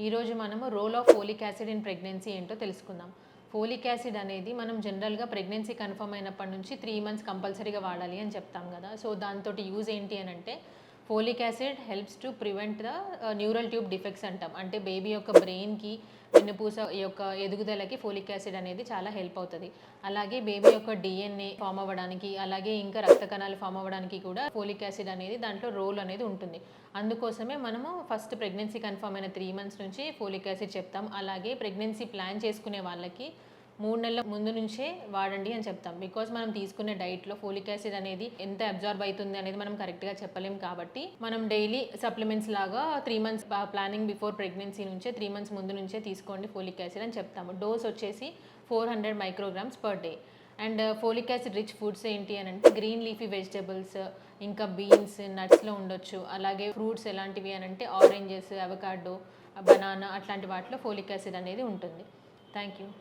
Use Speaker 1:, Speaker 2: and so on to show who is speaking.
Speaker 1: ఈరోజు మనము role of folic acid in pregnancy ఏంటో తెలుసుకుందాం. ఫోలిక్ యాసిడ్ అనేది మనం జనరల్గా ప్రెగ్నెన్సీ కన్ఫర్మ్ అయినప్పటి నుంచి 3 మంత్స్ కంపల్సరీగా వాడాలి అని చెప్తాం కదా. సో దాంతో యూజ్ ఏంటి అని అంటే folic acid helps to prevent the neural tube defects అంటాం. అంటే బేబీ యొక్క బ్రెయిన్కి వెన్నుపూస యొక్క ఎదుగుదలకి ఫోలిక్ యాసిడ్ అనేది చాలా హెల్ప్ అవుతుంది. అలాగే బేబీ యొక్క డిఎన్ఏ ఫామ్ అవ్వడానికి, అలాగే ఇంకా రక్త కణాలు ఫామ్ అవ్వడానికి కూడా ఫోలిక్ యాసిడ్ అనేది దాంట్లో రోల్ అనేది ఉంటుంది. అందుకోసమే మనము ఫస్ట్ ప్రెగ్నెన్సీ కన్ఫర్మ్ అయిన 3 మంత్స్ నుంచి ఫోలిక్ యాసిడ్ చెప్తాం. అలాగే ప్రెగ్నెన్సీ ప్లాన్ చేసుకునే వాళ్ళకి 3 నెలల ముందు నుంచే వాడండి అని చెప్తాం. బికాజ్ మనం తీసుకునే డైట్లో ఫోలిక్ యాసిడ్ అనేది ఎంత అబ్జార్బ్ అవుతుంది అనేది మనం కరెక్ట్గా చెప్పలేం. కాబట్టి మనం డైలీ సప్లిమెంట్స్ లాగా 3 మంత్స్ ప్లానింగ్ బిఫోర్ ప్రెగ్నెన్సీ నుంచే 3 మంత్స్ ముందు నుంచే తీసుకోండి ఫోలిక్ యాసిడ్ అని చెప్తాము. డోస్ వచ్చేసి 400 micrograms per day. And folic acid rich foods ఏంటి అని అంటే గ్రీన్ లీఫీ వెజిటబుల్స్, ఇంకా బీన్స్, నట్స్లో ఉండొచ్చు. అలాగే ఫ్రూట్స్ ఎలాంటివి అని అంటే ఆరెంజెస్, అవకాడో, బనానా అట్లాంటి వాటిలో ఫోలిక్ యాసిడ్ అనేది ఉంటుంది. Thank you.